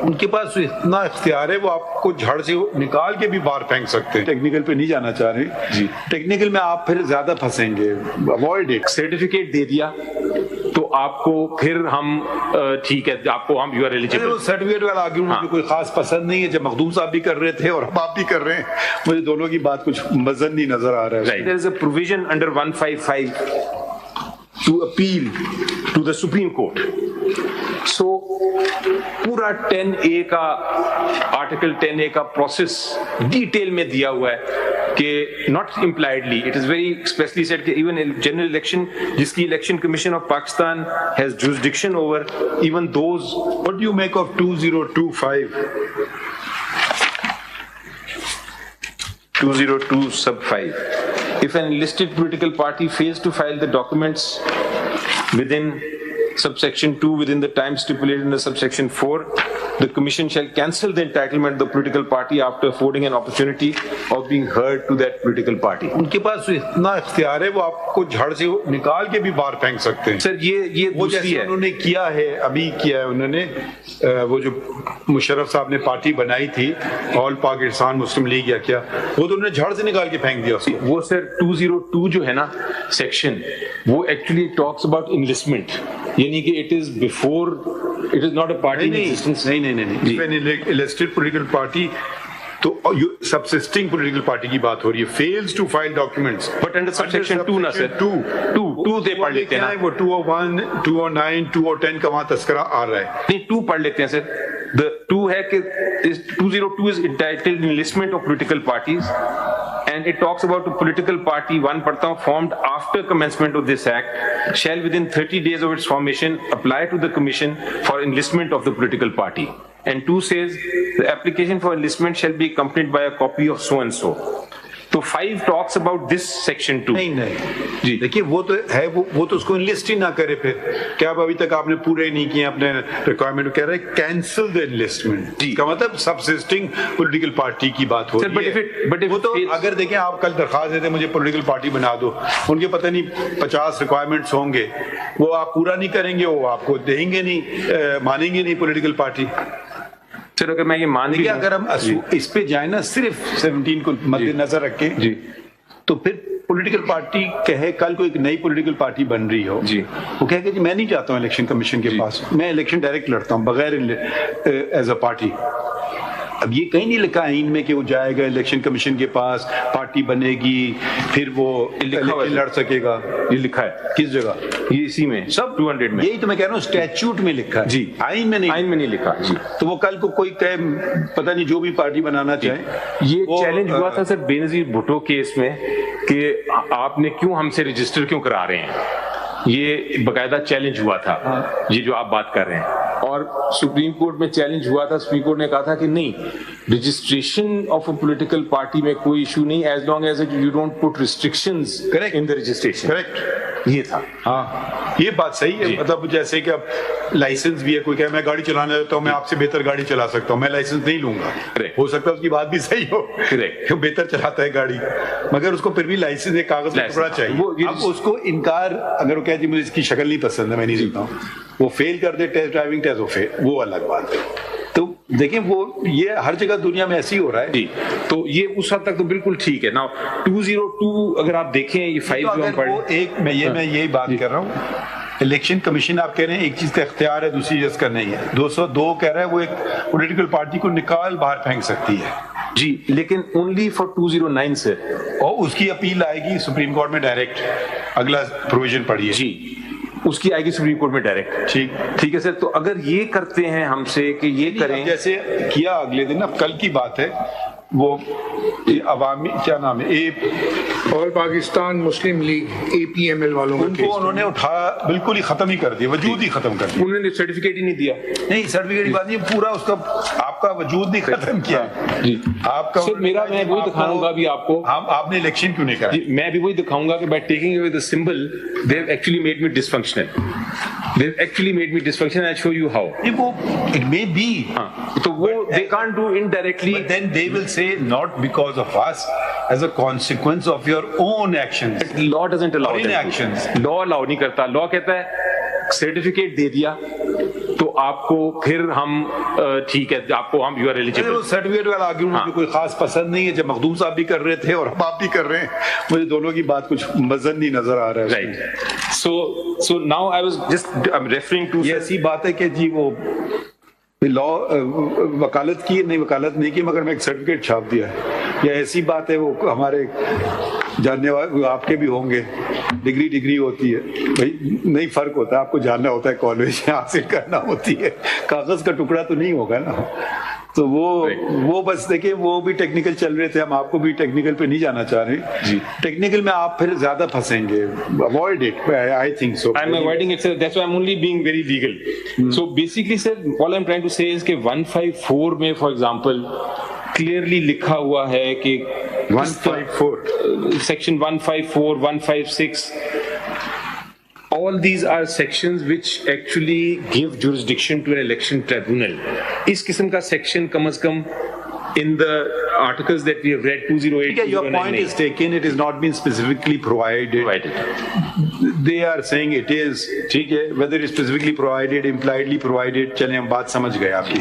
ان کے پاس اتنا اختیار ہے، وہ آپ کو جھڑ سے نکال کے بھی باہر پھینک سکتے ہیں. ٹیکنیکل پہ نہیں جانا چاہ رہے جی، ٹیکنیکل میں آپ پھر زیادہ پھنسیں گے. Avoid it. سرٹیفکیٹ دے دیا تو آپ کو پھر ہم ٹھیک ہے آپ کو ہم یو آر ایلیجیبل. سرٹیفکیٹ والا آرگیومنٹ مجھے کوئی خاص پسند نہیں ہے. جب مخدوم صاحب بھی کر رہے تھے اور اب آپ بھی کر رہے ہیں، مجھے دونوں کی بات کچھ مزن نہیں نظر آ رہا ہے. There is a provision under 155 to appeal to the Supreme Court. So پورا 10A کا آرٹیکل 10A کا پروسیس ڈیٹیل میں دیا ہوا ہے کہ not impliedly, it is very expressly said کہ even general election جس کی election commission of Pakistan has jurisdiction over, even those. What do you make of 2025? 202 sub 5. If an enlisted political party fails to file the documents within subsection 2 within the time stipulated in the subsection 4, the commission shall cancel the entitlement of the political party after affording an opportunity of being heard to that political party. ان کے پاس اتنا اختیار ہے، وہ آپ کو جھڑ سے نکال کے بھی باہر پھینک سکتے ہیں. سر یہ وہ دوسری جیسے ہے. انہوں نے کیا ہے، ابھی کیا ہے انہوں نے، وہ جو مشرف صاحب نے پارٹی بنائی تھی آل پاکستان مسلم لیگ یا کیا، وہ تو انہوں نے جھڑ سے نکال کے پھینک دیا اس کو. وہ سر 202 جو ہے نا سیکشن، وہ ایکچولی ٹاکس اباؤٹ انلسٹمنٹ، یعنی کہ it is before, it is not a party in existence. نہیں، elected political party to subsisting political party کی بات ہو رہی ہے. Fails to file documents but under subsection 2 نا سر، 2 دے پڑھ لیتے ہیں نا. وہ 201 209 210 کا وہاں تذکرہ آ رہا ہے. نہیں 2 پڑھ لیتے ہیں سر. The 2 ہے کہ 202 is entitled enlistment of political parties and it talks about a political party, 1 پڑھتا ہوں, formed after commencement of this act shall within 30 days of its formation apply to the commission for enlistment of the political party. And 2 says the application for enlistment shall be accompanied by a copy of so and so. تو 5 talks about this section 2. نہیں جی دیکھیے، وہ تو ہے، وہ تو اس کو انلسٹ ہی نہ کرے. پھر کیا ابھی تک آپ نے پورے نہیں کیے اپنے ریکوائرمنٹ. کہہ رہے کینسل دا انلسٹمنٹ کا مطلب سبسسٹنگ پولیٹیکل پارٹی کی بات ہو رہی ہے. وہ تو اگر دیکھیں آپ کل درخواست دیتے مجھے پولیٹیکل پارٹی بنا دو، ان کے پتہ نہیں 50 ریکوائرمنٹس ہوں گے، وہ آپ پورا نہیں کریں گے، وہ آپ کو دیں گے نہیں، مانیں گے نہیں پولیٹیکل پارٹی. سر اگر میں یہ مان لیا، اگر ہم اس پہ جائیں نا صرف 17 کو مد نظر رکھ کے، تو پھر پولیٹیکل پارٹی کہے کل کو ایک نئی پولیٹیکل پارٹی بن رہی ہو، وہ کہے کہ جی میں نہیں جاتا ہوں الیکشن کمیشن کے پاس، میں الیکشن ڈائریکٹ لڑتا ہوں بغیر ایز اے پارٹی. اب یہ کہیں نہیں لکھا آئین میں کہ وہ جائے گا الیکشن کمیشن کے پاس، پارٹی بنے گی، پھر وہ لڑ سکے گا. یہ لکھا ہے کس جگہ؟ یہ اسی میں سب 200 میں. یہی تو میں کہہ رہا ہوں اسٹیچوٹ میں لکھا ہے جی، آئین میں نہیں، آئین میں نہیں لکھا. جی تو وہ کل کو کوئی کہے پتہ نہیں جو بھی پارٹی بنانا چاہے. یہ چیلنج ہوا تھا سر بے نظیر بھٹو کیس میں کہ آپ نے کیوں ہم سے رجسٹر کیوں کرا رہے ہیں، یہ باقاعدہ چیلنج ہوا تھا یہ جو آپ بات کر رہے ہیں. اور سپریم کورٹ میں چیلنج ہوا تھا، سپریم کورٹ نے کہا تھا کہ نہیں، registration of a political party میں کوئی ایشو نہیں as long as you don't put restrictions in the registration. Correct, یہ تھا. ہاں یہ بات صحیح ہے. مطلب جیسے کہ اب لائسنس بھی ہے، کوئی کہ میں گاڑی چلانا چاہتا ہوں، میں آپ سے بہتر گاڑی چلا سکتا ہوں، میں لائسنس نہیں لوں گا. ہو سکتا ہے اس کی بات بھی صحیح ہو، کہ بہتر چلاتا ہے گاڑی، مگر اس کو پھر بھی لائسنس ایک کاغذ کا ٹکڑا چاہیے. اب اس کو انکار اگر وہ کہے جی مجھے اس کی شکل نہیں پسند ہے، میں نہیں سیکھتا ہوں، وہ فیل کر دے ٹیسٹ ڈرائیونگ ٹیسٹ، وہ الگ بات ہے. تو دیکھیں وہ یہ ہر جگہ دنیا میں ایسے ہی ہو رہا ہے. جی تو یہ اس حد تک تو بالکل ٹھیک ہے. نا 202 اگر آپ دیکھیں یہ 5 جو ہم پڑھ ایک میں یہی بات کر رہا ہوں، الیکشن کمیشن آپ کہہ رہے ہیں ایک چیز کا اختیار ہے، دوسری چیز کا نہیں ہے. 202 کہہ رہا ہے وہ ایک پولیٹیکل پارٹی کو نکال باہر پھینک سکتی ہے. جی لیکن اونلی فار 209 سے، اور اس کی اپیل آئے گی سپریم کورٹ میں ڈائریکٹ. اگلا پروویژن پڑھیے. جی اس کی آئے گی سپریم کورٹ میں ڈائریکٹ. ٹھیک ہے سر. تو اگر یہ کرتے ہیں ہم سے کہ یہ کریں جیسے کیا اگلے دن، اب کل کی بات ہے، وہ عوامی کیا نام ہے اور پاکستان مسلم لیگ APML والوں ان کو انہوں نے اٹھا بالکل ہی ختم ہی کر دیا، وجود ہی ختم کر دیا. انہوں نے سرٹیفکیٹ ہی نہیں دیا. نہیں سرٹیفکیٹ کی بات نہیں، پورا اس کا آپ کا وجود نہیں ختم کیا. جی آپ کا میرا میں وہی دکھاؤں گا بھی آپ کو. آپ نے الیکشن کیوں نہیں کرا؟ میں بھی وہی دکھاؤں گا کہ by taking away the symbol they have actually made me dysfunctional. They have actually made me dysfunctional. I'll show you how. It may be. So they can't do indirectly. But then they will say not because of us, as a consequence of your own actions. But law doesn't allow inactions. Law allow نہیں کرتا. Law کہتا ہے certificate دے دیا تو آپ کو پھر ہم ٹھیک ہے آپ کو ہم یو آر ایلیجیبل. سرٹیفکیٹ والا آرگیومنٹ مجھے کوئی خاص پسند نہیں ہے. جب مخدوم صاحب بھی کر رہے تھے اور اب آپ بھی کر رہے ہیں, مجھے دونوں کی بات کچھ مزن نہیں نظر آ رہا ہے. Right. So now I was just referring to, یہ ایسی بات ہے کہ جی وہ لا وکالت کی نہیں, وکالت نہیں کی, مگر میں ایک سرٹیفکیٹ چھاپ دیا ہے. یہ ایسی بات ہے, وہ ہمارے جاننے والے آپ کے بھی ہوں گے, ڈگری ہوتی ہے بھائی, نہیں فرق ہوتا ہے. آپ کو جاننا ہوتا ہے, کالج حاصل کرنا ہوتی ہے, کاغذ کا ٹکڑا تو نہیں ہوگا نا. تو وہ بس دیکھیں, وہ بھی ٹیکنیکل چل رہے تھے, ہم آپ کو بھی ٹیکنیکل پہ نہیں جانا چاہ رہے. جی ٹیکنیکل میں آپ پھر زیادہ پھنسیں گے. Avoid it. I think so. I'm avoiding it, sir. That's why I'm only being very legal. So basically, sir, all I'm trying to say is کہ 154 میں, for example, clearly لکھا ہوا ہے کہ 154 section 154, 156. All these are sections which actually give jurisdiction to an election tribunal. اس قسم کا section come is come in the articles that we have read 208. Your point is taken. It is not been specifically provided. They are saying it is. ٹھیک ہے, whether it's specifically provided, impliedly provided, چلیں ہم بات سمجھ گئے آپ کی.